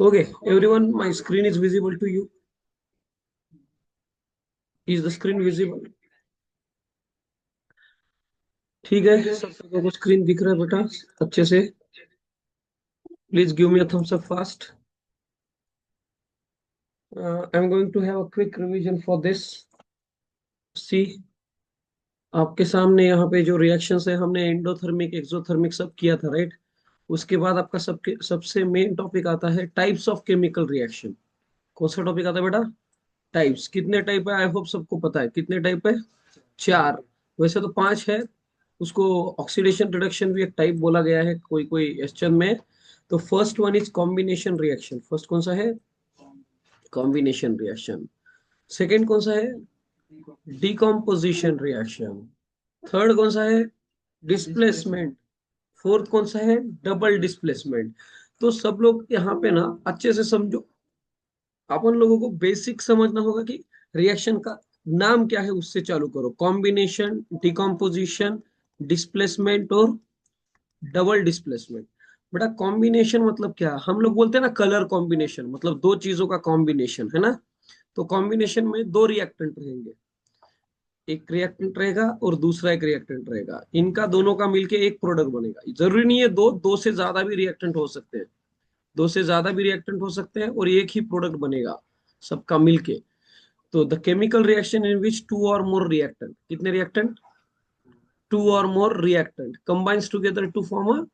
Okay, everyone, my screen is visible to you. Is the screen visible? ठीक है, सब लोगों को स्क्रीन दिख रहा है बेटा अच्छे से? Please give me a thumbs up fast. I'm going to have a quick revision for this. See, आपके सामने यहाँ पे जो रिएक्शंस है, हमने एंडोथर्मिक एक्सोथर्मिक सब किया था, राइट? उसके बाद आपका सबके सबसे मेन टॉपिक आता है टाइप्स ऑफ केमिकल रिएक्शन। कौन सा टॉपिक आता है बेटा? टाइप्स। कितने टाइप है? आई होप सबको पता है कितने टाइप है। चार। वैसे तो पांच है। उसको ऑक्सीडेशन रिडक्शन भी एक टाइप बोला गया है कोई कोई क्वेश्चन में। तो first one is combination reaction. First कौन सा है? Combination reaction. सेकंड कौन सा है? Decomposition reaction. थर्ड कौन सा है? डिस्प्लेसमेंट। फोर्थ कौन सा है? Double displacement. तो सब लोग यहाँ पे ना अच्छे से समझो। अपन लोगों को बेसिक समझना होगा कि रिएक्शन का नाम क्या है, उससे चालू करो। कॉम्बिनेशन, डिकम्पोजिशन, डिस्प्लेसमेंट और डबल डिस्प्लेसमेंट। बेटा कॉम्बिनेशन मतलब क्या? हम लोग बोलते हैं ना कलर कॉम्बिनेशन, मतलब दो चीजों का कॉम्बिनेशन है ना। तो कॉम्बिनेशन में दो रिएक्टेंट रहेंगे। एक रिएक्टेंट रहेगा और दूसरा एक रिएक्टेंट रहेगा। इनका दोनों का मिलके एक प्रोडक्ट बनेगा। जरूरी नहीं है दो, दो से ज्यादा भी रिएक्टेंट हो सकते हैं। दो से ज्यादा भी रिएक्टेंट हो सकते हैं और एक ही प्रोडक्ट बनेगा सबका मिलके। तो the chemical reaction in which two or more reactant, कितने reactant? Two or more reactant combines together to form a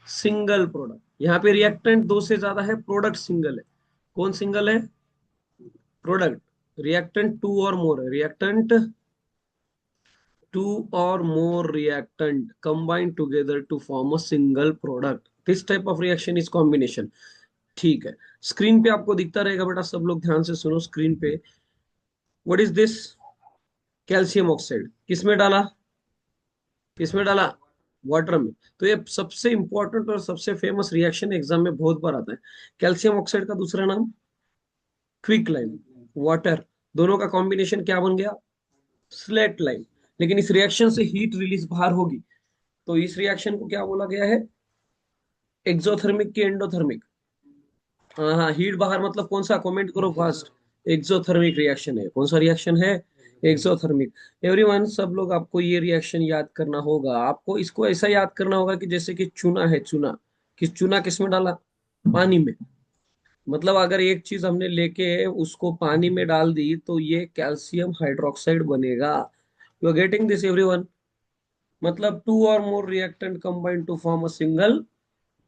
single product. यहाँ पे रिएक्टेंट दो से ज्यादा है, प्रोडक्ट सिंगल है। कौन सिंगल है? प्रोडक्ट। रिएक्टेंट टू और मोर है। Reactant two or more reactant combine together to form a single product. This type of reaction is combination. ठीक है, स्क्रीन पे आपको दिखता रहेगा बेटा, सब लोग ध्यान से सुनो स्क्रीन पे। What is this? Calcium oxide. किसमें डाला? किसमें डाला? वाटर में। तो ये सबसे इंपॉर्टेंट और सबसे फेमस रिएक्शन एग्जाम में बहुत बार आता है। कैल्शियम ऑक्साइड का दूसरा नाम क्विक लाइम, वाटर। दोनों का कॉम्बिनेशन क्या बन गया? Slate lime. लेकिन इस रिएक्शन से हीट रिलीज बाहर होगी, तो इस रिएक्शन को क्या बोला गया है? एक्सोथर्मिक की एंडोथर्मिक? हाँ हाँ, हीट बाहर मतलब कौन सा? कमेंट करो फास्ट। एक्सोथर्मिक रिएक्शन है। कौन सा रिएक्शन है? एक्सोथर्मिक। एवरीवन, सब लोग आपको ये रिएक्शन याद करना होगा। आपको इसको ऐसा याद करना होगा कि जैसे कि चूना है, चूना। चूना किसमें डाला? पानी में। मतलब अगर एक चीज हमने लेके उसको पानी में डाल दी तो ये कैल्शियम हाइड्रोक्साइड बनेगा। You are getting this everyone? मतलब two or more reactant combine to form a single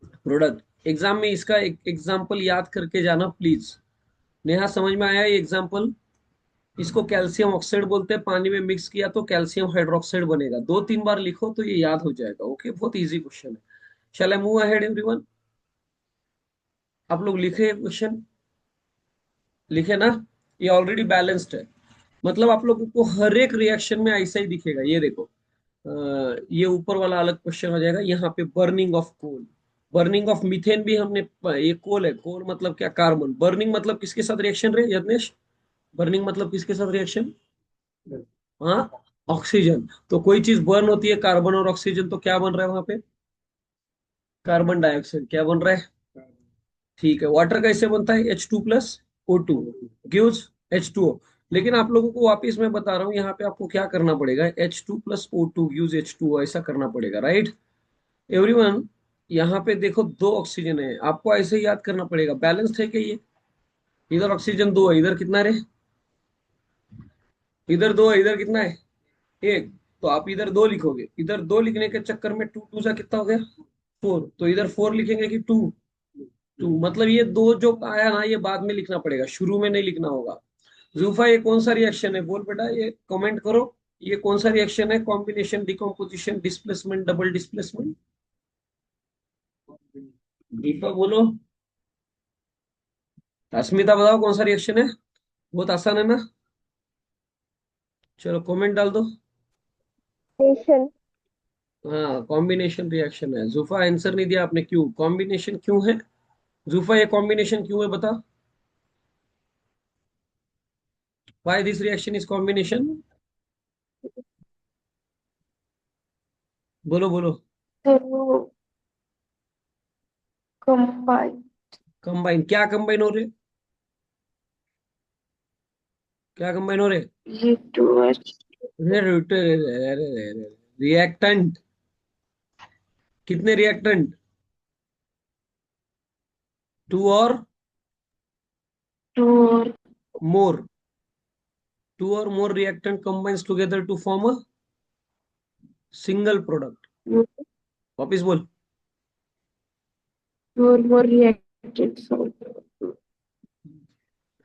product. Exam में इसका एक एग्जाम्पल याद करके जाना प्लीज। नेहा, समझ में आया ये एग्जाम्पल? इसको कैल्शियम ऑक्साइड बोलते हैं, पानी में मिक्स किया तो कैल्शियम हाइड्रोक्साइड बनेगा। दो तीन बार लिखो तो ये याद हो जाएगा। ओके, बहुत इजी क्वेश्चन है। शैल आई मूव अहेड एवरीवन? आप लोग लिखे क्वेश्चन? लिखे ना? ये ऑलरेडी बैलेंस्ड है। मतलब आप लोगों को हर एक रिएक्शन में ऐसा ही दिखेगा। ये देखो, ये ऊपर वाला अलग क्वेश्चन हो जाएगा। यहाँ पे burning of coal, burning of methane भी हमने। ये कोल है, कोल मतलब क्या? कार्बन। बर्निंग मतलब किसके साथ रिएक्शन रहे यज्ञेश? बर्निंग मतलब किसके साथ रिएक्शन? हाँ, ऑक्सीजन। तो कोई चीज बर्न होती है, कार्बन और ऑक्सीजन, तो क्या बन रहा है वहां पे? Carbon dioxide. क्या बन रहा है? ठीक है। वाटर कैसे बनता है? H2 + O2 gives H2O। लेकिन आप लोगों को वापिस मैं बता रहा हूँ, यहाँ पे आपको क्या करना पड़ेगा? H2 + O2 गिव्स H2O, ऐसा करना पड़ेगा, राइट? एवरीवन, यहाँ पे देखो दो ऑक्सीजन है, आपको ऐसे ही याद करना पड़ेगा। बैलेंस्ड है क्या ये? इधर ऑक्सीजन दो है, इधर कितना रहे? इधर दो है, इधर कितना है? एक। तो आप इधर दो लिखोगे, इधर दो लिखने के चक्कर में टू टू सा कितना हो गया? फोर। तो इधर फोर लिखेंगे कि टू? टू। मतलब ये दो जो आया ना, ये बाद में लिखना पड़ेगा, शुरू में नहीं लिखना होगा। जूफा, ये कौन सा रिएक्शन है? बोल बेटा, ये कमेंट करो। ये कौन सा रिएक्शन है? Combination, decomposition, displacement, double displacement? Deepa बोलो। अस्मिता बताओ कौन सा रिएक्शन है? बहुत आसान है ना? चलो कमेंट डाल दो। नेशन। हाँ, कॉम्बिनेशन रिएक्शन है। जूफा, आंसर नहीं दिया आपने, क्यों? कॉम्बिनेशन क्यों है? जूफा, ये कॉम्बिनेशन क्यों है बता? Why this reaction is combination? बोलो बोलो। तो कंबाइन। कंबाइन, क्या कंबाइन हो रहे, क्या कंबाइन हो रहे? ये टू एच रिएक्टेंट, कितने reactant? Two or two or more, two or more reactant combines together to form a single product. वापिस बोल। मोर रिएक्टेड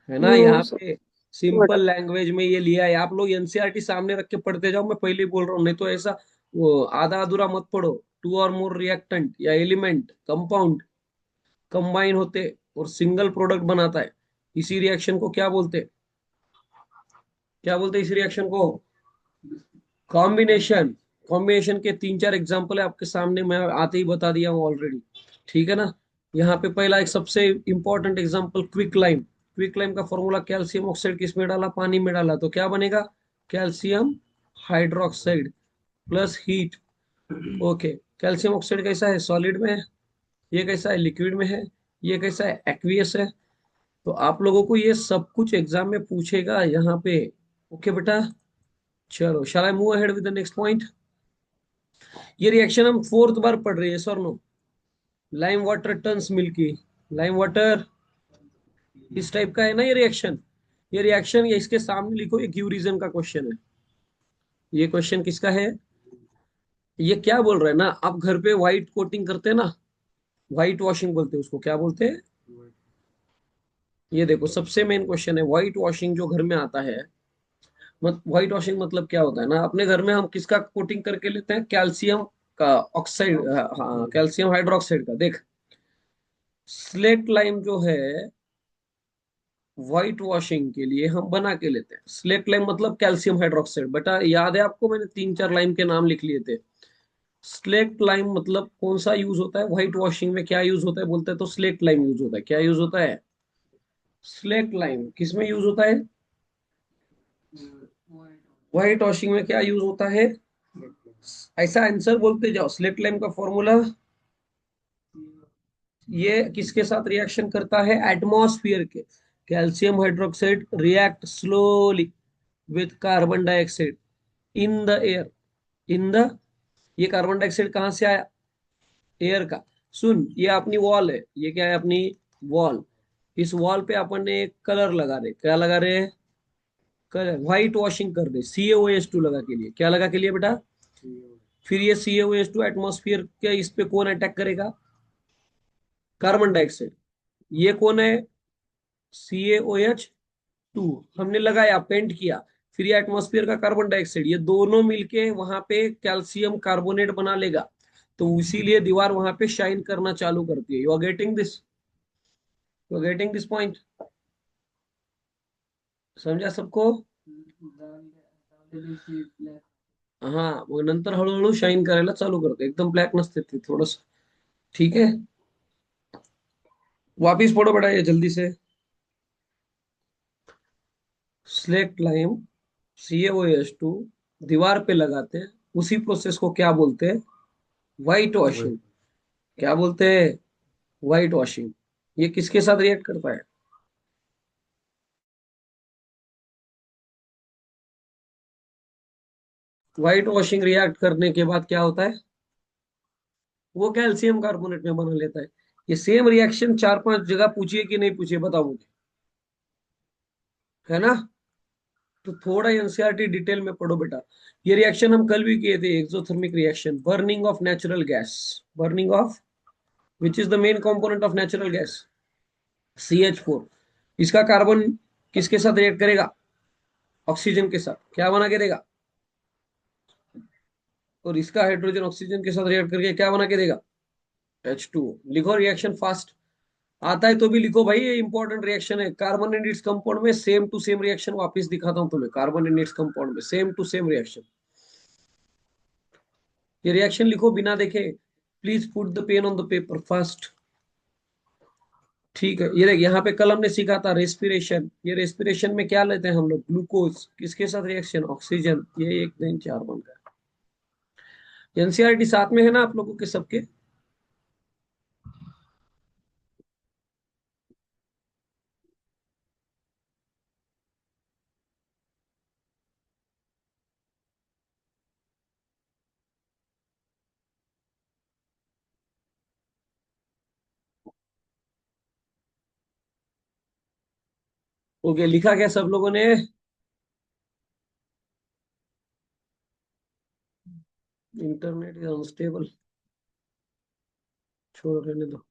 है ना, यहाँ मोर पे सिंपल लैंग्वेज में ये लिया है। आप लोग एनसीईआरटी सामने रख के पढ़ते जाओ, मैं पहले ही बोल रहा हूँ, नहीं तो ऐसा वो आधा अधूरा मत पढ़ो। टू और मोर रिएक्टेंट या एलिमेंट कंपाउंड कंबाइन होते और सिंगल प्रोडक्ट बनाता है, इसी रिएक्शन को क्या बोलते, क्या बोलते इस रिएक्शन को? कॉम्बिनेशन। कॉम्बिनेशन के तीन चार एग्जांपल है आपके सामने, मैं आते ही बता दिया हूँ ऑलरेडी। ठीक है ना। यहाँ पे पहला एक सबसे important example, quick lime. Quick lime का फॉर्मूला, कैल्शियम ऑक्साइड किस में डाला, पानी में डाला, तो क्या बनेगा? Calcium hydroxide plus heat. Okay. Calcium oxide कैसा है, सॉलिड में है। ये कैसा है, लिक्विड में है। ये कैसा है, एक्वियस है। तो आप लोगों को ये सब कुछ एग्जाम में पूछेगा यहाँ पे। ओके बेटा, चलो shall I move ahead with the next point. ये रिएक्शन हम फोर्थ बार पढ़ रहे हैं, sir no. Lime water turns milky. Lime water इस टाइप का है ना ये रिएक्शन। ये रिएक्शन, ये इसके सामने लिखो, ये क्यू रीजन का क्वेश्चन है। ये क्वेश्चन किसका है? ये क्या बोल रहा है ना, आप घर पे व्हाइट कोटिंग करते हैं ना, व्हाइट वॉशिंग बोलते हैं उसको, क्या बोलते हैं? ये देखो, सबसे मेन क्वेश्चन है, व्हाइट वॉशिंग जो घर में आता है। व्हाइट वॉशिंग मतलब क्या होता है ना, अपने घर में हम किसका कोटिंग करके लेते हैं, कैल्शियम का ऑक्साइड, हाँ कैल्शियम हाइड्रोक्साइड का। देख, स्लेट लाइम जो है व्हाइट वॉशिंग के लिए हम बना के लेते हैं। स्लेट लाइम मतलब कैल्शियम हाइड्रोक्साइड, बेटा याद है आपको, मैंने तीन चार लाइम के नाम लिख लिए थे। स्लेट लाइम मतलब कौन सा यूज होता है व्हाइट वॉशिंग में, क्या यूज होता है बोलते हैं तो स्लेट लाइम यूज होता है। क्या यूज होता है? स्लेट लाइम किस में यूज होता है? व्हाइट वॉशिंग में क्या यूज होता है? ऐसा आंसर बोलते जाओ। स्लेट लाइम का फॉर्मूला, ये किसके साथ रिएक्शन करता है, एटमॉस्फेयर के। Calcium hydroxide react slowly with carbon dioxide in the air, in the, ये कार्बन डाइऑक्साइड कहां से आया, एयर का। सुन, ये अपनी वॉल है, ये क्या है, अपनी वॉल। इस वॉल पे अपन ने एक कलर लगा रहे, क्या लगा रहे हैं, कलर, व्हाइट वॉशिंग कर रहे, CaOH2 लगा के लिए, क्या लगा के लिए बेटा? फिर ये CaOH2 एटमॉस्फेयर के इस पे कौन अटैक करेगा, कार्बन डाइऑक्साइड। ये कौन है, CaOH2, हमने लगाया, पेंट किया। फिर ये एटमॉस्फेयर का कार्बन डाइऑक्साइड, ये दोनों मिलके वहां पे कैल्शियम कार्बोनेट बना लेगा। तो इसीलिए दीवार वहां पे शाइन करना चालू करती है। You are getting this, you are getting this point? समझा सबको? हाँ, मग नंतर हळूहळू शाईन करायला चालू करते, एकदम ब्लॅक नसते ते थोडस। ठीक है, वापिस पढ़ो बेटा ये जल्दी से। स्लेट लाइम, CaOH2 दीवार पे लगाते हैं, उसी प्रोसेस को क्या बोलते हैं, व्हाइट वॉशिंग। क्या बोलते हैं, व्हाइट वॉशिंग। ये किसके साथ रिएक्ट करता है? व्हाइट वॉशिंग रिएक्ट करने के बाद क्या होता है, वो कैल्शियम कार्बोनेट में बना लेता है। ये सेम रिएक्शन चार पांच जगह पूछिए कि नहीं पूछिए, बताओ मुझे, है ना। तो थोड़ा एनसीईआरटी डिटेल में पढ़ो बेटा। ये रिएक्शन हम कल भी किए थे, exothermic reaction, burning of natural gas. Burning of, which is the main component of natural gas, CH4। इसका कार्बन किसके साथ रिएक्ट करेगा, ऑक्सीजन के साथ, क्या बना के देगा? और इसका हाइड्रोजन ऑक्सीजन के साथ रिएक्ट करके क्या बना के देगा, H2। लिखो रिएक्शन फास्ट, आता है तो भी लिखो भाई, ये इंपॉर्टेंट रिएक्शन है। कार्बन एंड इट्स कंपाउंड में सेम टू सेम रिएक्शन वापस दिखाता हूं तुम्हें, कार्बन एंड इट्स कंपाउंड में सेम टू सेम रिएक्शन। ये रिएक्शन लिखो बिना देखे, please put the pain on the paper fast. ठीक है, ये देख, यहाँ पे कल हमने सीखा था रेस्पिरेशन। ये रेस्पिरेशन में क्या लेते हैं हम लोग, ग्लूकोज, किसके साथ रिएक्शन, ऑक्सीजन। ये एक दिन चार बन गया। एनसीईआरटी साथ में है ना आप लोगों के सबके? ओके, लिखा क्या सब लोगों ने? इंटरनेट इज अनस्टेबल, छोड़ो रहने दो।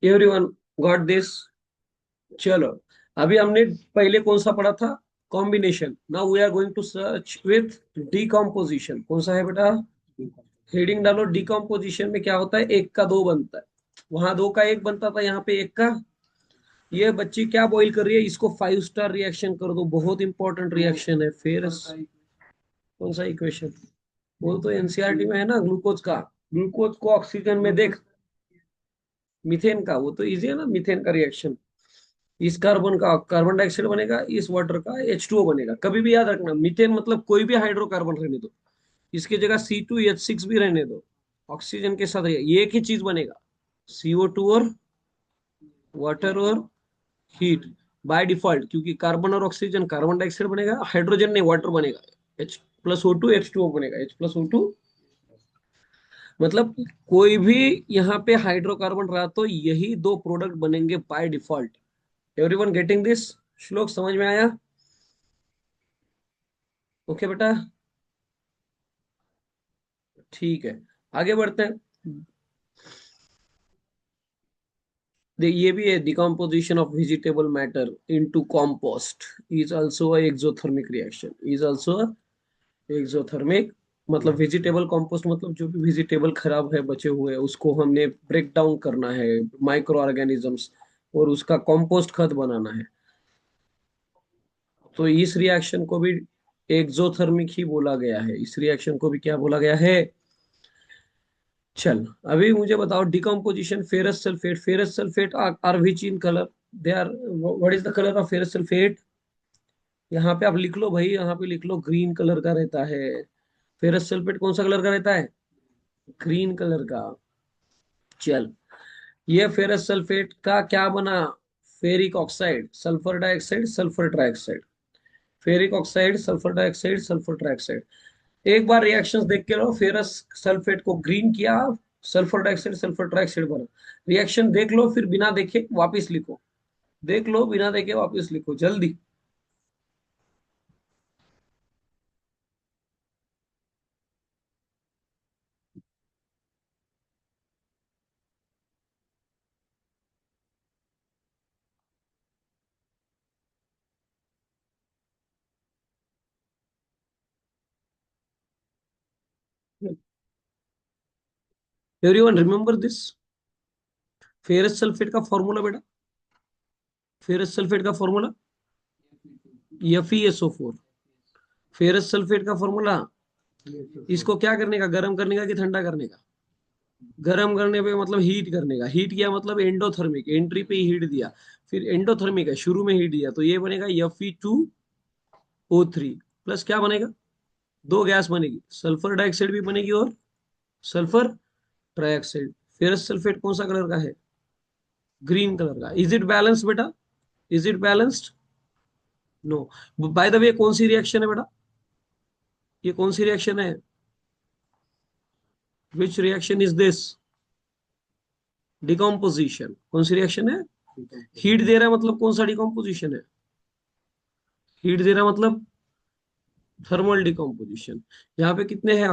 Everyone got this? चलो, अभी हमने पहले कौन सा पढ़ा था? Combination. Now we are going to search with decomposition. कौन सा है बेटा? हेडिंग डालो। डिकम्पोजिशन में क्या होता है? एक का दो बनता है, वहां दो का एक बनता था, यहाँ पे एक का। ये बच्ची क्या बॉईल कर रही है? इसको 5 स्टार रिएक्शन कर दो, बहुत इंपॉर्टेंट रिएक्शन है। फिर कौन सा इक्वेशन? वो तो एनसीईआरटी में है ना, ग्लूकोज का। ग्लूकोज को ऑक्सीजन में देख, मीथेन का, वो तो इजी है ना, मीथेन का रिएक्शन। इस कार्बन का कार्बन डाइऑक्साइड बनेगा, इस वाटर का H2O बनेगा। कभी भी याद रखना, मीथेन मतलब कोई भी हाइड्रोकार्बन रहने दो, इसकी जगह C2H6 भी रहने दो, ऑक्सीजन के साथ ये एक ही चीज बनेगा, CO2 और वाटर और हीट। बाय डिफॉल्ट, क्योंकि कार्बन और ऑक्सीजन कार्बन डाइऑक्साइड बनेगा, हाइड्रोजन नहीं वाटर बनेगा, H+O2 H2O बनेगा, H+O2। मतलब कोई भी यहाँ पे हाइड्रोकार्बन रहा तो यही दो प्रोडक्ट बनेंगे by default. Everyone getting this? श्लोक समझ में आया? ओके बेटा, ठीक है, आगे बढ़ते हैं। ये भी है, decomposition of vegetable matter into compost is also exothermic reaction, is also exothermic. मतलब वेजिटेबल कंपोस्ट मतलब जो भी वेजिटेबल खराब है, बचे हुए, उसको हमने ब्रेक डाउन करना है, माइक्रो ऑर्गेनिजम्स, और उसका कंपोस्ट खाद बनाना है। तो इस रिएक्शन को भी एक्सोथर्मिक ही बोला गया है। इस रिएक्शन को भी क्या बोला गया है? चल, अभी मुझे बताओ, decomposition ferrous sulphate. Ferrous sulphate are which in colour? They are, what is the colour of ferrous sulphate? यहाँ पे आप लिख लो भाई, यहाँ पे लिख लो, ग्रीन कलर का रहता है। फेरस सल्फेट कौन सा कलर का रहता है? ग्रीन कलर का। चल, ये फेरस सल्फेट का क्या बना? Ferric oxide, sulphur dioxide, sulphur trioxide. Ferric oxide, sulphur dioxide, sulphur trioxide. एक बार रिएक्शंस देख के लो, फेरस सल्फेट को ग्रीन किया, सल्फर डाइऑक्साइड सल्फर ट्राइऑक्साइड बना। रिएक्शन देख लो, फिर बिना देखे वापस लिखो। देख लो, बिना देखे वापस लिखो, जल्दी। Everyone remember this? Ferrous sulphate का फॉर्मूला बेटा, फेरस सल्फेट का फॉर्मूला FeSO4। फेरस सल्फेट का फॉर्मूला, इसको क्या करने का? गर्म करने का कि ठंडा करने का? गर्म करने पे मतलब हीट करने का। हीट किया मतलब एंडोथर्मिक, एंट्री पे ही हीट दिया, फिर एंडोथर्मिक है, शुरू में हीट दिया, तो ये बनेगा Fe2O3 प्लस क्या बनेगा? दो गैस बनेगी, सल्फर डाइऑक्साइड भी बनेगी और सल्फर ट्राइऑक्साइड। फेरस सल्फेट कौन सा कलर का है? ग्रीन कलर का। इज इट बैलेंस बेटा? Is it balanced? No. By the way, कौन सी रिएक्शन है बेटा? ये कौन सी रिएक्शन है? Which reaction is this? Decomposition. कौन सी रिएक्शन है? हीट दे रहा है मतलब कौन सा डिकम्पोजिशन है? हीट दे रहा है मतलब थर्मल डिकम्पोजिशन। यहाँ पे कितने हैं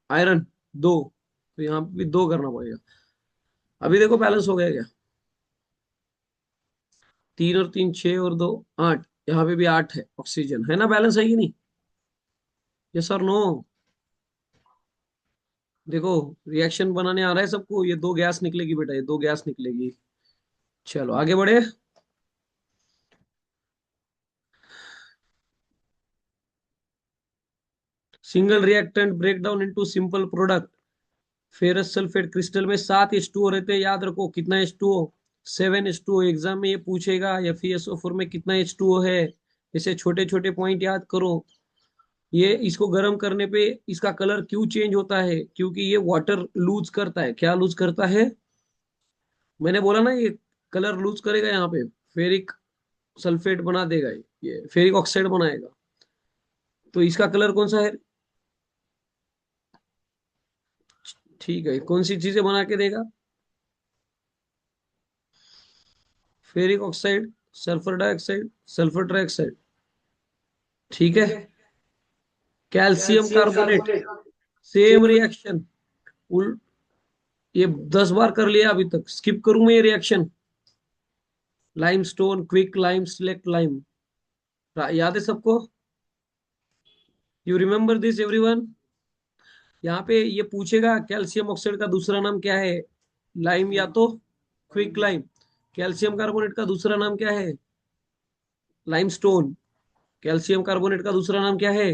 आयरन? दो, तो यहाँ पे भी दो करना पड़ेगा। अभी देखो बैलेंस हो गया क्या? 3 और 3 6 और 2 8, यहाँ पे भी 8 है, ऑक्सीजन है ना, बैलेंस है कि नहीं? यस और नो? देखो, रिएक्शन बनाने आ रहा है सबको, ये दो गैस निकलेगी बेटा, ये दो गैस निकलेगी। चलो आगे बढ़े। Single reactant break down into simple product. Ferrous sulphate crystal में 7 H2O रहते हैं, याद रखो कितना H2O? 7 H2O। एग्जाम में ये पूछेगा FeSO4 में कितना H2O है, ऐसे छोटे छोटे पॉइंट याद करो। ये इसको गर्म करने पे इसका कलर क्यों चेंज होता है? क्योंकि ये वाटर लूज करता है। क्या लूज करता है? मैंने बोला ना, ये कलर लूज करेगा, यहाँ पे फेरिक सल्फेट बना देगा, ये फेरिक ऑक्साइड बनाएगा। तो इसका कलर कौन सा है? ठीक है, कौन सी चीजें बना के देगा? Ferric oxide, sulphur dioxide, sulphur trioxide. ठीक है। Calcium carbonate, same reaction. उल ये 10 बार कर लिया अभी तक, स्किप करूं मैं ये reaction? Limestone, quick lime, slaked lime. याद है सबको? You remember this everyone? यहाँ पे ये पूछेगा कैल्शियम ऑक्साइड का दूसरा नाम क्या है, लाइम या तो क्विक लाइम। कैल्शियम कार्बोनेट का दूसरा नाम क्या है, लाइमस्टोन। कैल्शियम कार्बोनेट का दूसरा नाम क्या है,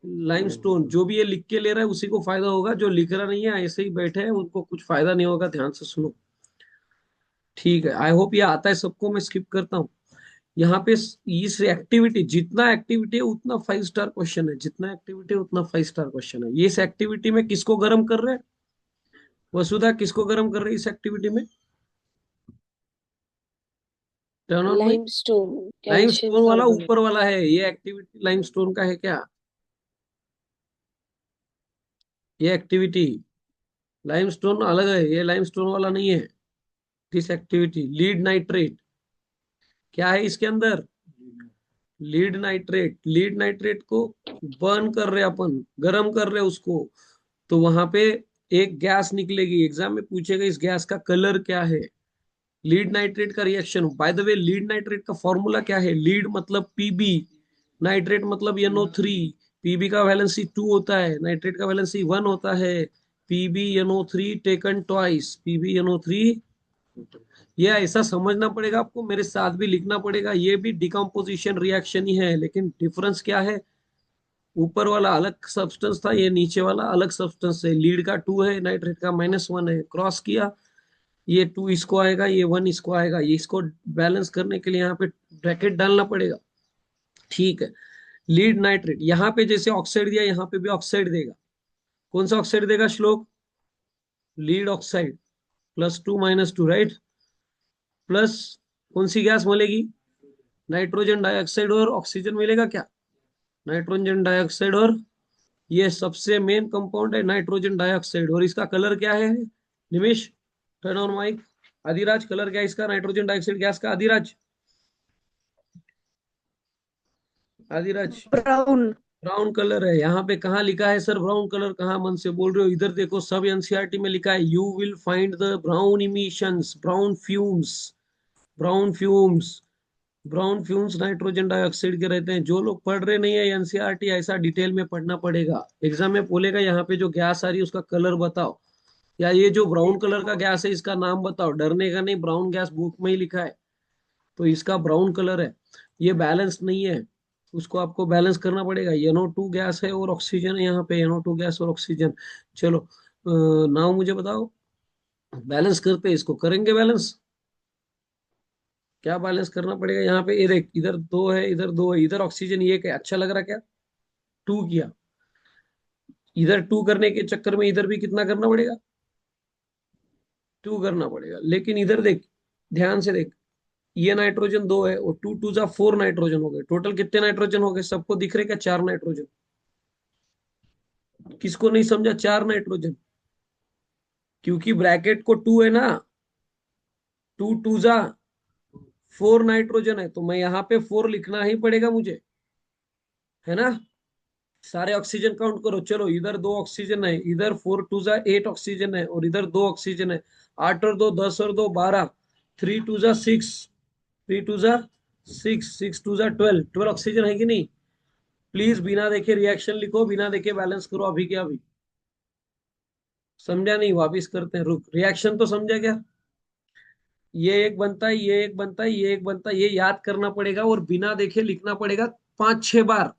लाइमस्टोन। जो भी ये लिख के ले रहा है उसी को फायदा होगा, जो लिख रहा नहीं है ऐसे ही बैठे हैं उनको कुछ फायदा नहीं होगा। ध्यान से सुनो। ठीक है, आई होप ये आता है सबको, मैं स्किप करता हूँ। यहाँ पे इस एक्टिविटी, जितना एक्टिविटी है उतना 5 स्टार क्वेश्चन है, जितना एक्टिविटी है उतना 5 स्टार क्वेश्चन है। ये इस एक्टिविटी में किसको गर्म कर रहे हैं, वसुधा किसको गर्म कर रही है इस एक्टिविटी में? Turn on mike. Limestone, calcium limestone वाला कार्बोनेट। ऊपर वाला है, ये एक्टिविटी लाइमस्टोन का है क्या? ये एक्टिविटी लाइमस्टोन अलग है, ये लाइमस्टोन वाला नहीं है। दिस एक्टिविटी लीड नाइट्रेट, क्या है इसके अंदर, लीड नाइट्रेट। लीड नाइट्रेट को बर्न कर रहे अपन, गरम कर रहे उसको, तो वहां पे एक गैस निकलेगी। एग्जाम में पूछेगा इस गैस का कलर क्या है। लीड नाइट्रेट का reaction, bye the way lead nitrate का फॉर्मूला क्या है, लीड मतलब पीबी, नाइट्रेट मतलब NO3। पीबी का वैलेंसी 2 होता है, नाइट्रेट का वैलेंसी 1 होता है। PbNO3 taken twice, PbNO3। ये ऐसा समझना पड़ेगा आपको, मेरे साथ भी लिखना पड़ेगा। ये भी डिकम्पोजिशन रिएक्शन ही है, लेकिन डिफरेंस क्या है, ऊपर वाला अलग सब्सटेंस था, ये नीचे वाला अलग सब्सटेंस है। लीड का 2 है, नाइट्रेट का -1 है, क्रॉस किया, ये 2 इसको आएगा, ये 1 इसको आएगा। ये इसको बैलेंस करने के लिए यहाँ पे ब्रैकेट डालना पड़ेगा। ठीक है। लीड नाइट्रेट, यहाँ पे जैसे ऑक्साइड दिया यहाँ पे भी ऑक्साइड देगा। कौन सा ऑक्साइड देगा श्लोक? Lead oxide, +2 - 2, right. प्लस कौन सी गैस मिलेगी, नाइट्रोजन डाइऑक्साइड और ऑक्सीजन मिलेगा क्या? नाइट्रोजन डाइऑक्साइड और, ये सबसे मेन कंपाउंड है नाइट्रोजन डाइऑक्साइड। और इसका कलर क्या है Nimesh? Turn on mic. Adiraj, colour क्या है इसका, नाइट्रोजन डाइऑक्साइड गैस का? Adiraj, Adiraj. Brown. Brown colour है। यहाँ पे कहाँ लिखा है सर ब्राउन कलर, कहाँ मन से बोल रहे हो? इधर देखो, सब एनसीईआरटी में लिखा है, you will find the brown emissions, brown fumes, brown fumes. Brown fumes nitrogen dioxide के रहते हैं। जो लोग पढ़ रहे नहीं है एनसीईआरटी, ऐसा डिटेल में पढ़ना पड़ेगा। एग्जाम में बोलेगा यहाँ पे जो गैस आ रही है उसका कलर बताओ, या ये जो ब्राउन कलर का गैस है इसका नाम बताओ। डरने का नहीं, ब्राउन गैस बुक में ही लिखा है, तो इसका ब्राउन कलर है। ये बैलेंस नहीं है, उसको आपको बैलेंस करना पड़ेगा। NO2 गैस है और ऑक्सीजन है, यहाँ पे NO2 गैस और ऑक्सीजन। चलो नाउ मुझे बताओ, बैलेंस करते हैं इसको, करेंगे बैलेंस। क्या बैलेंस करना पड़ेगा यहाँ पे, ये देख, इधर 2 है, इधर 2 है, इधर ऑक्सीजन 1 है, अच्छा लग रहा क्या? 2 किया। इधर 2 करने के चक्कर में इधर भी कितना करना पड़ेगा, 2 करना पड़ेगा। लेकिन इधर देख, ध्यान से देख, ये नाइट्रोजन 2 है और 2 × 2 = 4 नाइट्रोजन हो गए। टोटल कितने नाइट्रोजन हो गए, सबको दिख रहे क्या? 4 नाइट्रोजन। किसको नहीं समझा, 4 नाइट्रोजन, क्योंकि ब्रैकेट को 2 है ना, 2 × 2 = 4 नाइट्रोजन है, तो मैं यहाँ पे 4 लिखना ही पड़ेगा मुझे, है ना। सारे ऑक्सीजन काउंट करो। चलो, इधर 2 ऑक्सीजन है, इधर 4 × 2 = 8 ऑक्सीजन है, और इधर 2 ऑक्सीजन है। 8 और 2 10 और 2 12, 3 × 2 = 6, 3 × 2 = 6, 6 × 2 = 12, 12 ऑक्सीजन है कि नहीं? प्लीज बिना देखे रिएक्शन लिखो, बिना देखे बैलेंस करो अभी के अभी। समझा नहीं? वापिस करते हैं, रुक। रिएक्शन तो समझा क्या? ये एक बनता है, ये एक बनता है, ये एक बनता है, ये याद करना पड़ेगा और बिना देखे लिखना पड़ेगा 5-6 बार।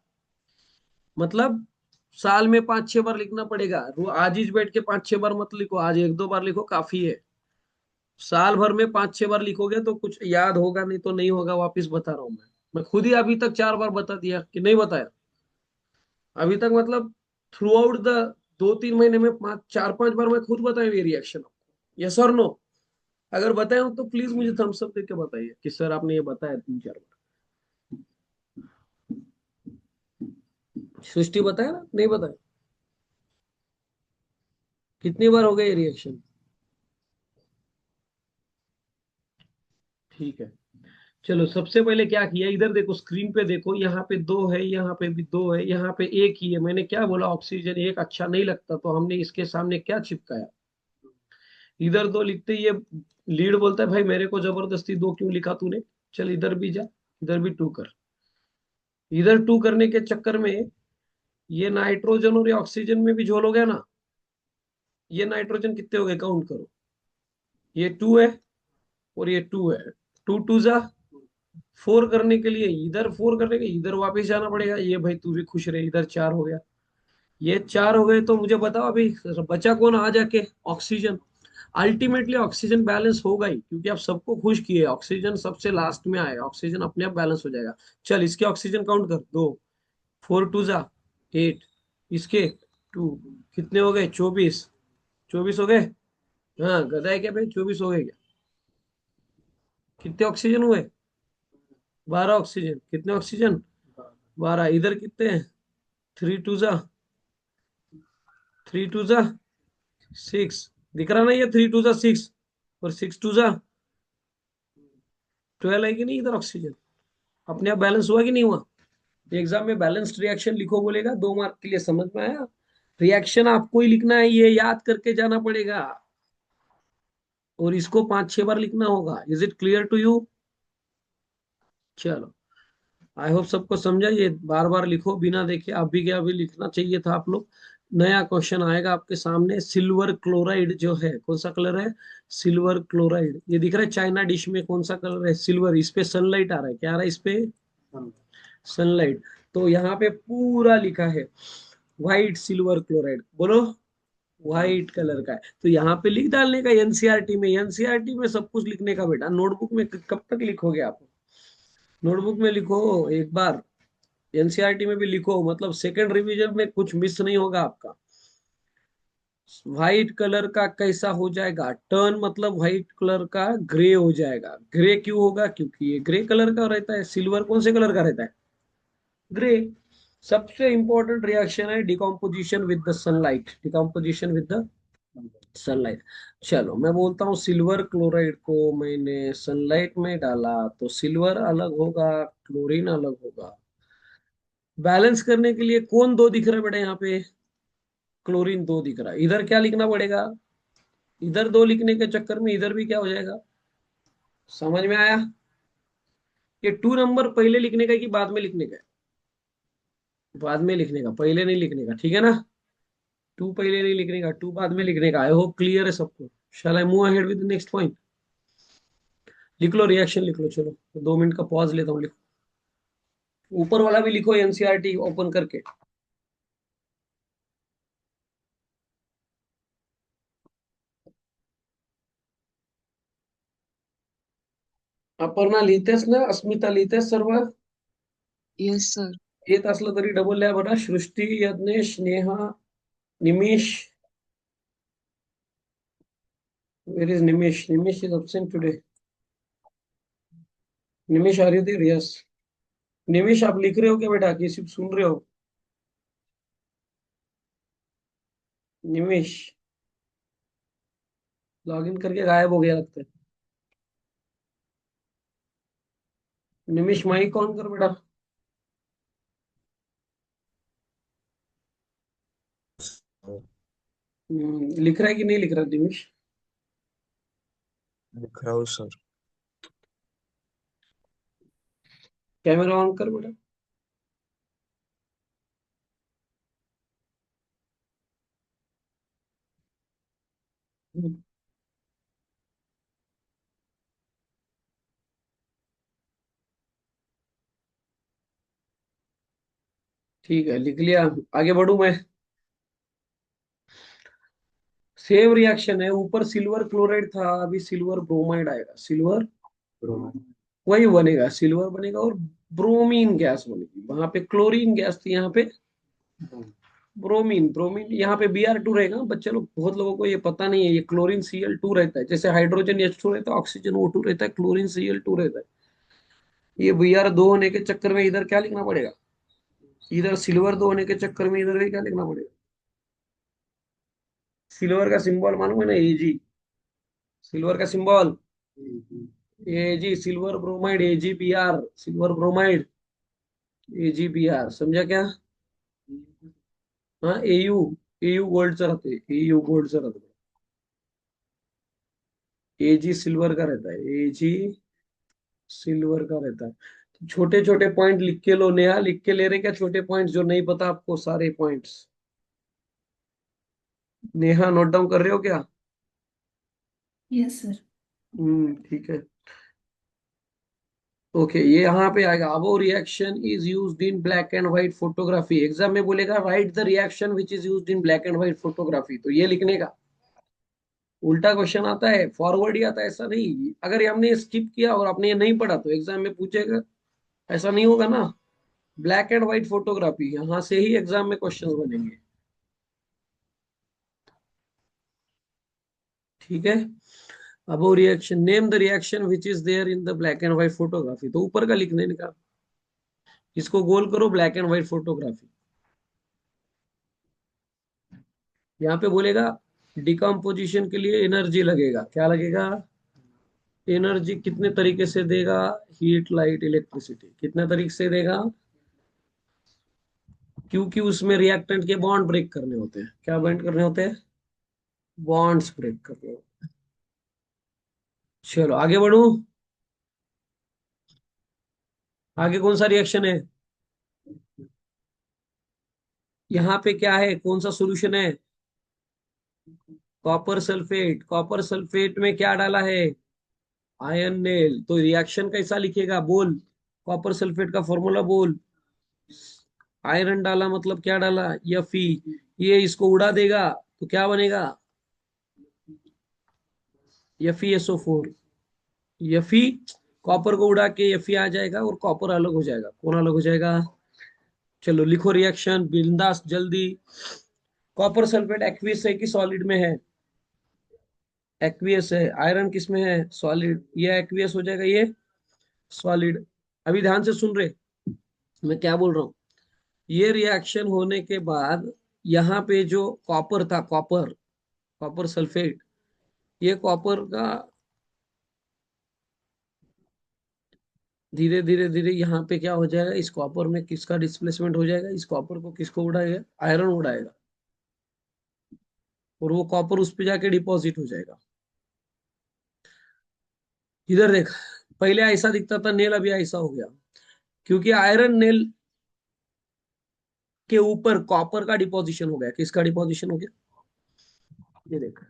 मतलब साल में 5-6 बार लिखना पड़ेगा। आज ही बैठ के 5-6 बार मत लिखो, आज 1-2 बार लिखो काफी है। साल भर में 5-6 बार लिखोगे तो कुछ याद होगा, नहीं तो नहीं होगा। वापिस बता रहा हूं मैं खुद ही अभी तक 4 बार बता दिया कि नहीं बताया अभी तक, मतलब थ्रू आउट द 2-3 महीने में 4-5 बार मैं खुद बताया ये रिएक्शन आपको, यस और नो? अगर बताया हो तो प्लीज मुझे थम्स अप देके बताइए कि सर आपने ये बताया 3-4 बार। सृष्टि बताया ना, नहीं बताया? कितनी बार हो गया ये रिएक्शन? ठीक है। चलो सबसे पहले क्या किया, इधर देखो स्क्रीन पे देखो, यहाँ पे दो है, यहाँ पे भी दो है, यहाँ पे एक ही है। मैंने क्या बोला, ऑक्सीजन एक अच्छा नहीं लगता, तो हमने इसके सामने क्या चिपकाया, इधर दो लिखते ही ये लीड बोलता है भाई मेरे को जबरदस्ती दो क्यों लिखा तूने, चल इधर भी जा, इधर भी टू कर। इधर टू करने के चक्कर में ये नाइट्रोजन और ये ऑक्सीजन में भी झोल हो गया ना। ये नाइट्रोजन कितने हो गए काउंट करो, ये टू है और ये टू है, टू टू जा फोर, करने के लिए इधर फोर करने के इधर वापस जाना पड़ेगा। ये भाई तू भी खुश रहे, इधर चार हो गया, ये चार हो गए। तो मुझे बताओ अभी बचा कौन आ जाके, ऑक्सीजन। अल्टीमेटली ऑक्सीजन बैलेंस होगा ही, क्योंकि आप सबको खुश किए, ऑक्सीजन सबसे लास्ट में आएगा, ऑक्सीजन अपने आप बैलेंस हो जाएगा। चल इसके ऑक्सीजन काउंट कर, दो, फोर टू जा एट, इसके टू, कितने हो गए 24, 24 हो गए। हाँ गधा है क्या भाई, 24 हो गए क्या। कितने ऑक्सीजन हुए, 12 ऑक्सीजन, कितने ऑक्सीजन 12, इधर कितने हैं, थ्री टू जा, थ्री टू जा सिक्स, दिख रहा ना, ये थ्री टू जा सिक्स और सिक्स टू जा 12 है कि नहीं, इधर ऑक्सीजन अपने आप बैलेंस हुआ कि नहीं हुआ। एग्जाम में बैलेंस्ड रिएक्शन लिखो बोलेगा, 2 मार्क के लिए, समझ में आया। रिएक्शन आपको ही लिखना है, ये याद करके जाना पड़ेगा, और इसको 5-6 बार लिखना होगा। Is it clear to you. चलो, आई होप सबको समझा, ये बार बार लिखो बिना देखे, अभी के अभी लिखना चाहिए था आप लोग। नया क्वेश्चन आएगा आपके सामने, सिल्वर क्लोराइड जो है, कौन सा कलर है, सिल्वर क्लोराइड, ये दिख रहा है चाइना डिश में, कौन सा कलर है, सिल्वर। इस पे सनलाइट आ रहा है, क्या आ रहा है इस पे, सनलाइट। तो यहाँ पे पूरा लिखा है व्हाइट सिल्वर क्लोराइड, बोलो व्हाइट कलर का है। तो यहाँ पे लिख डालने का, एनसीईआरटी में, एनसीईआरटी में सब कुछ लिखने का बेटा, नोटबुक में कब तक लिखोगे आप, नोटबुक में लिखो एक बार, एनसीईआरटी में भी लिखो, मतलब सेकंड रिवीजन में कुछ मिस नहीं होगा आपका। व्हाइट कलर का कैसा हो जाएगा, टर्न मतलब व्हाइट कलर का ग्रे हो जाएगा। ग्रे क्यों होगा, क्योंकि ये ग्रे कलर का रहता है, सिल्वर कौन से कलर का रहता है, ग्रे। सबसे इंपॉर्टेंट रिएक्शन है decomposition with the sunlight, decomposition with the sunlight. चलो मैं बोलता हूँ, सिल्वर क्लोराइड को मैंने सनलाइट में डाला तो सिल्वर अलग होगा, क्लोरीन अलग होगा। बैलेंस करने के लिए कौन दो दिख रहा है बेटा यहाँ पे, क्लोरीन दो दिख रहा है। इधर क्या लिखना पड़ेगा, इधर दो लिखने के चक्कर में इधर भी क्या हो जाएगा, समझ में आया। ये 2 नंबर पहले लिखने का कि बाद में लिखने का है, बाद में लिखने का, पहले नहीं लिखने का, ठीक है ना। टू पहले नहीं लिखने का, टू बाद में लिखने का। आई होप क्लियर है सबको। Shall I move ahead with next point. लिख लो रिएक्शन, लिख लो, चलो 2 मिनट का पॉज लेता हूँ, लिखो। ऊपर वाला भी लिखो, एनसीईआरटी ओपन करके। अपर्णा लिहितेस ना, अस्मिता लिहितेस सर्व, येस सर. येत असलं तरी डबल लिहा बरं। Srishti, Yagnesh, Neha, Nimish, where is Nimish, Nimish is absent today. Nimish आ रही थी, यस। निमिष आप लिख रहे हो क्या बेटा, कि सिर्फ सुन रहे हो, निमिष लॉगिन करके गायब हो गया लगता है। निमिष माइक ऑन कर बेटा। लिख रहा है कि नहीं लिख रहा निमिष, लिख रहा हूँ सर. कैमरा ऑन कर बेटा। हम्म, ठीक है लिख लिया, आगे बढ़ू मैं। सेम रिएक्शन है, ऊपर सिल्वर क्लोराइड था, अभी सिल्वर ब्रोमाइड आएगा, सिल्वर वही बनेगा, सिल्वर बनेगा और ब्रोमीन गैस बनेगी। वहां पे क्लोरीन गैस थी, यहाँ पे ब्रोमीन, ब्रोमीन यहाँ पे Br2 रहेगा। बच्चे लोग, बहुत लोगों को ये पता नहीं है, ये क्लोरीन Cl2 रहता है, जैसे हाइड्रोजन H2 रहता है, ऑक्सीजन O2 रहता है, क्लोरीन Cl2 रहता है। ये Br2 होने के चक्कर में इधर क्या लिखना पड़ेगा, इधर सिल्वर 2 होने के चक्कर में इधर भी क्या लिखना पड़ेगा। सिल्वर का सिंबल मालूम है ना, Ag, सिल्वर का symbol AG silver bromide, AgBr, silver bromide, AgBr, समझा क्या? हाँ, एयू गोल्डचं राहते, एयू गोल्डचं राहतं, एजी सिल्वर का रहता है, एजी सिल्वर का रहता है। छोटे छोटे पॉइंट लिख के लो नेहा, लिख के ले रहे क्या छोटे पॉइंट जो नहीं पता आपको, सारे पॉइंट्स? नेहा नोट डाउन कर रहे हो क्या? Yes sir. ठीक है। ओके, ये यहाँ पे आएगा, above reaction is used in black and white photography. Exam में बोलेगा right the reaction which is used in black and white photography, तो ये लिखने का। उल्टा क्वेश्चन आता है, फॉरवर्ड ही आता है, ऐसा नहीं। अगर ये हमने स्किप किया और आपने ये नहीं पढ़ा तो एग्जाम में पूछेगा, ऐसा नहीं होगा ना। ब्लैक एंड व्हाइट फोटोग्राफी, यहाँ से ही एग्जाम में क्वेश्चन बनेंगे। ठीक है। Above reaction, name the reaction which is there in the black and white photography, तो ऊपर का लिखने का, इसको गोल करो ब्लैक एंड व्हाइट फोटोग्राफी। यहाँ पे बोलेगा डिकम्पोजिशन के लिए एनर्जी लगेगा, क्या लगेगा? एनर्जी कितने तरीके से देगा? हीट, लाइट, इलेक्ट्रिसिटी, कितने तरीके से देगा? क्योंकि उसमें रिएक्टेंट के बॉन्ड ब्रेक करने होते हैं। क्या बॉन्ड करने होते हैं? बॉन्ड्स ब्रेक करने होते हैं। चलो आगे बढ़ू। आगे कौन सा रिएक्शन है? यहाँ पे क्या है, कौन सा सॉल्यूशन है? Copper sulphate. कॉपर सल्फेट में क्या डाला है? Ion nail. तो रिएक्शन कैसा लिखेगा, बोल? कॉपर सल्फेट का फॉर्मूला बोल। आयरन डाला मतलब क्या डाला? Fe। ये इसको उड़ा देगा तो क्या बनेगा? FeSO4। Fe, कॉपर को उड़ा के Fe आ जाएगा और कॉपर अलग हो जाएगा। कौन अलग हो जाएगा? चलो लिखो रिएक्शन बिंदास जल्दी। कॉपर सल्फेट एक्वियस है कि सॉलिड में है? एक्वियस है। आयरन किस में है? सॉलिड। ये एक्वियस हो जाएगा, ये सॉलिड। अभी ध्यान से सुन रहे मैं क्या बोल रहा हूँ? ये रिएक्शन होने के बाद यहाँ पे जो कॉपर था, कॉपर, कॉपर सल्फेट, ये कॉपर का धीरे धीरे धीरे यहाँ पे क्या हो जाएगा, इस कॉपर में किसका डिस्प्लेसमेंट हो जाएगा? इस कॉपर को किसको उड़ाएगा? आयरन उड़ाएगा, और वो कॉपर उस पे जाके डिपॉजिट हो जाएगा। इधर देख, पहले ऐसा दिखता था नेल, अभी ऐसा हो गया, क्योंकि आयरन नेल के ऊपर कॉपर का डिपोजिशन हो गया। किसका डिपोजिशन हो गया? ये देख,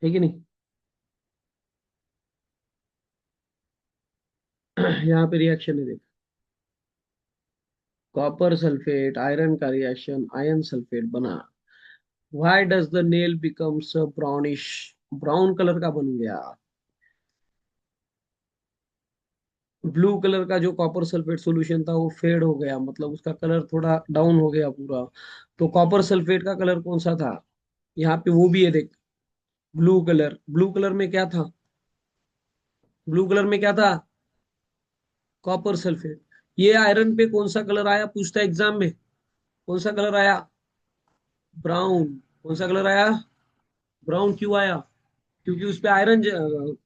है कि नहीं? यहाँ पे रिएक्शन है, देख, कॉपर सल्फेट आयरन का रिएक्शन, आयरन सल्फेट बना। Why does the nail becomes brownish? Brown colour का बन गया। ब्लू कलर का जो कॉपर सल्फेट सॉल्यूशन था वो फेड हो गया, मतलब उसका कलर थोड़ा डाउन हो गया पूरा। तो कॉपर सल्फेट का कलर कौन सा था? यहाँ पे वो भी है, देख, ब्लू कलर। ब्लू कलर में क्या था? ब्लू कलर में क्या था? Copper sulphate. ये आयरन पे कौन सा कलर आया, पूछता है एग्जाम में? कौन सा कलर आया? ब्राउन। कौन सा कलर आया? ब्राउन। क्यों आया? क्योंकि उस पे आयरन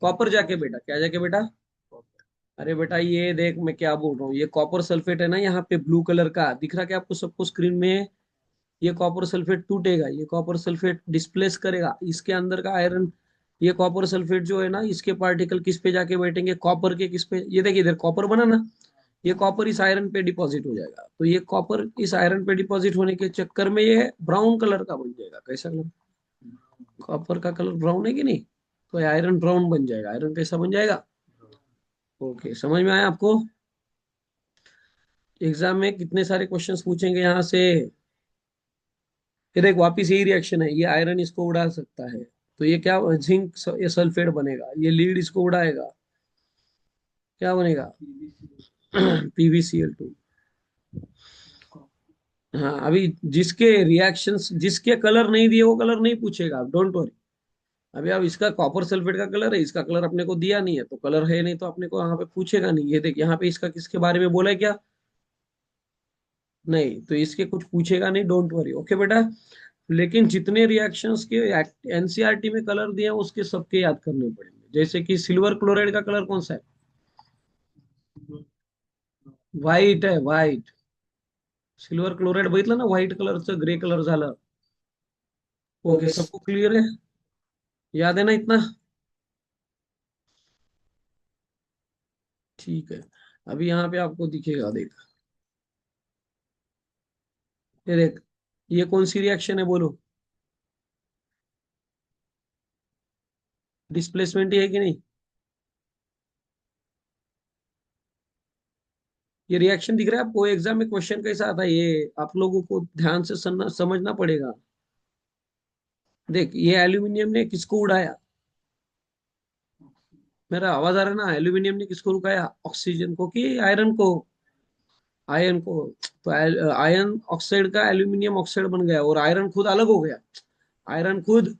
कॉपर जाके बेटा, क्या जाके बेटा? अरे बेटा ये देख मैं क्या बोल रहा हूँ, ये कॉपर सल्फेट है ना, यहाँ पे ब्लू कलर का दिख रहा क्या आपको सबको स्क्रीन में? ये कॉपर सल्फेट टूटेगा, ये कॉपर सल्फेट डिस्प्लेस करेगा इसके अंदर का आयरन। ये कॉपर सल्फेट जो है ना, इसके पार्टिकल किस पे जाके बैठेंगे? कॉपर के किस पे? ये देखिए इधर कॉपर बना ना, ये कॉपर इस आयरन पे डिपॉजिट हो जाएगा। तो ये कॉपर इस आयरन पे डिपॉजिट होने के चक्कर में ये ब्राउन कलर का बन जाएगा। कैसा कलर? कॉपर का कलर ब्राउन है कि नहीं? तो आयरन ब्राउन बन जाएगा। आयरन कैसा बन जाएगा? ओके, समझ में आया आपको? एग्जाम में कितने सारे क्वेश्चंस पूछेंगे यहाँ से। ये देख वापिस यही रिएक्शन है, ये आयरन इसको उड़ा सकता है, तो ये क्या, जिंक ये सल्फेट बनेगा। ये लीड इसको उड़ाएगा, क्या बनेगा? PbCl2। हाँ, अभी जिसके रिएक्शंस, जिसके कलर नहीं दिए वो कलर नहीं पूछेगा, डोंट वरी। अभी अब इसका कॉपर सल्फेट का कलर है, इसका कलर अपने को दिया नहीं है तो कलर है नहीं, तो अपने को यहाँ पे पूछेगा नहीं। ये देख यहाँ पे इसका किसके बारे में बोला है क्या? नहीं, तो इसके कुछ पूछेगा नहीं, डोंट वरी। ओके बेटा, लेकिन जितने रिएक्शंस के एनसीईआरटी में कलर दिए हैं उसके सबके याद करने पड़ेंगे। जैसे कि सिल्वर क्लोराइड का कलर कौन सा है? व्हाइट है, व्हाइट। सिल्वर क्लोराइड बघितलं ना, व्हाइट कलरचं ग्रे कलर झालं. ओके, सबको क्लियर है? याद है ना इतना? ठीक है. अभी यहाँ पे आपको दिखेगा, देख. ये देख, ये कौन सी रिएक्शन है बोलो? डिस्प्लेसमेंट ही है कि नहीं? ये रिएक्शन दिख रहा है आपको? एग्जाम में क्वेश्चन कैसा आता है ये आप लोगों को ध्यान से समझना पड़ेगा. देख, ये एल्यूमिनियम ने किसको उड़ाया? मेरा आवाज आ रहा है ना? एल्यूमिनियम ने किसको रुकाया? ऑक्सीजन को कि आयरन को? आयरन को. तो आयरन ऑक्साइड का एल्यूमिनियम ऑक्साइड बन गया और आयरन खुद अलग हो गया. आयरन खुद,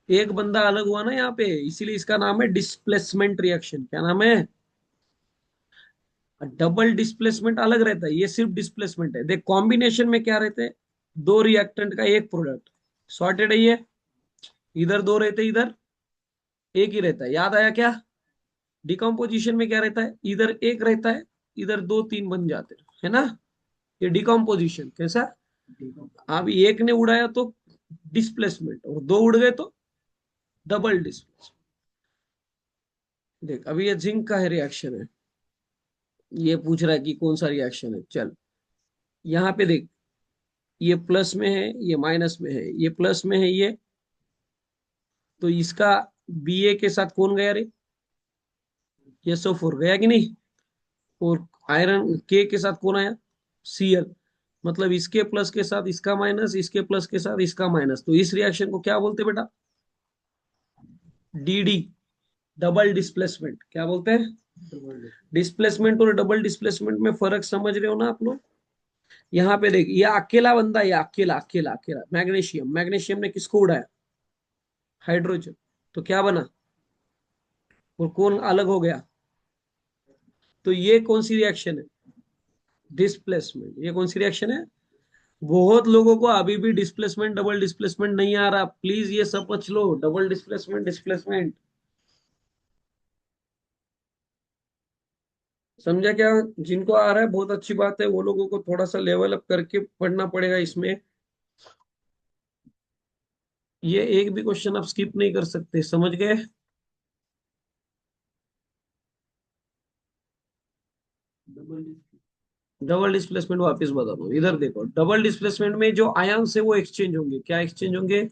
एक बंदा अलग हुआ ना यहाँ पे, इसीलिए इसका नाम है डिस्प्लेसमेंट रिएक्शन. क्या नाम है? डबल डिस्प्लेसमेंट अलग रहता है, ये सिर्फ डिस्प्लेसमेंट है. देख, कॉम्बिनेशन में क्या रहते हैं? दो रिएक्टेंट का एक प्रोडक्ट. सॉर्टेड है ये. इधर दो रहते, इधर एक ही रहता है. याद आया क्या? डिकम्पोजिशन में क्या रहता है? इधर एक रहता है, इधर दो तीन बन जाते हैं, है ना? ये डिकम्पोजिशन कैसा? अब एक ने उड़ाया तो डिस्प्लेसमेंट, और दो उड़ गए तो डबल डिस्प्लेसमेंट. देख, अभी ये जिंक का है रिएक्शन है. ये पूछ रहा है कि कौन सा रिएक्शन है. चल, यहाँ पे देख, ये प्लस में है, ये माइनस में है, ये प्लस में है ये. तो इसका Ba के साथ कौन गया रे? SO4 गया कि नहीं? और आयरन के साथ कौन आया? Cl. मतलब इसके प्लस के साथ इसका माइनस, इसके प्लस के साथ इसका माइनस. तो इस रिएक्शन को क्या बोलते बेटा? DD, double displacement. क्या बोलते हैं? डिस्प्लेसमेंट और डबल डिस्प्लेसमेंट में फर्क समझ रहे हो ना आप लोग? यहाँ पे देख, ये अकेला बंदा, ये अकेला अकेला अकेला मैग्नीशियम. मैग्नीशियम ने किसको उड़ाया? हाइड्रोजन. तो क्या बना? और कौन अलग हो गया? तो ये कौन सी रिएक्शन है? डिस्प्लेसमेंट. ये कौन सी रिएक्शन है? बहुत लोगों को अभी भी डिस्प्लेसमेंट डबल डिस्प्लेसमेंट नहीं आ रहा. प्लीज ये समझ लो, डबल डिस्प्लेसमेंट डिस्प्लेसमेंट. समझा क्या? जिनको आ रहा है बहुत अच्छी बात है, वो लोगों को थोड़ा सा लेवल अप करके पढ़ना पड़ेगा इसमें. ये एक भी क्वेश्चन आप स्किप नहीं कर सकते. समझ गए? डबल डिस्प्लेसमेंट वापस बता दो. इधर देखो, डबल डिस्प्लेसमेंट में जो आयन्स है वो एक्सचेंज होंगे. क्या एक्सचेंज होंगे?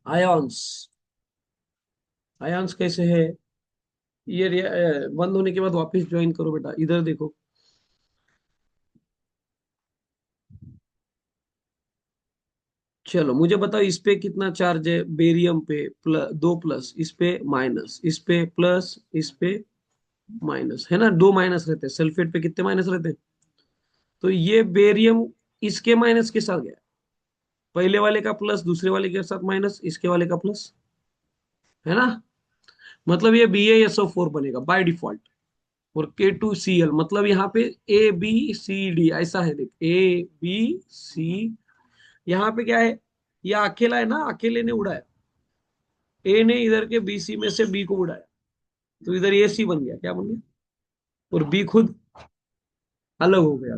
आयन्स. आयन्स कैसे है? ये बंद होने के बाद वापस ज्वाइन करो बेटा. इधर देखो, चलो मुझे बताओ, इस पे कितना चार्ज है? बेरियम पे दो प्लस, इस पे माइनस, इस पे प्लस, इस पे माइनस, है ना? दो माइनस रहते हैं. सल्फेट पे कितने माइनस रहते हैं? तो ये बेरियम इसके माइनस के साथ गया. पहले वाले का प्लस दूसरे वाले के साथ माइनस, इसके वाले का प्लस, है ना? मतलब ये BaSO4 बनेगा बाय डिफॉल्ट. और K2Cl, मतलब यहाँ पे ABCD ऐसा है. देख, ABC. यहाँ पे क्या है? ये अकेला है ना, अकेले ने उड़ाया. ए ने इधर के BC में से बी को उड़ाया, तो इधर AC बन गया. क्या बन गया? और बी खुद अलग हो गया.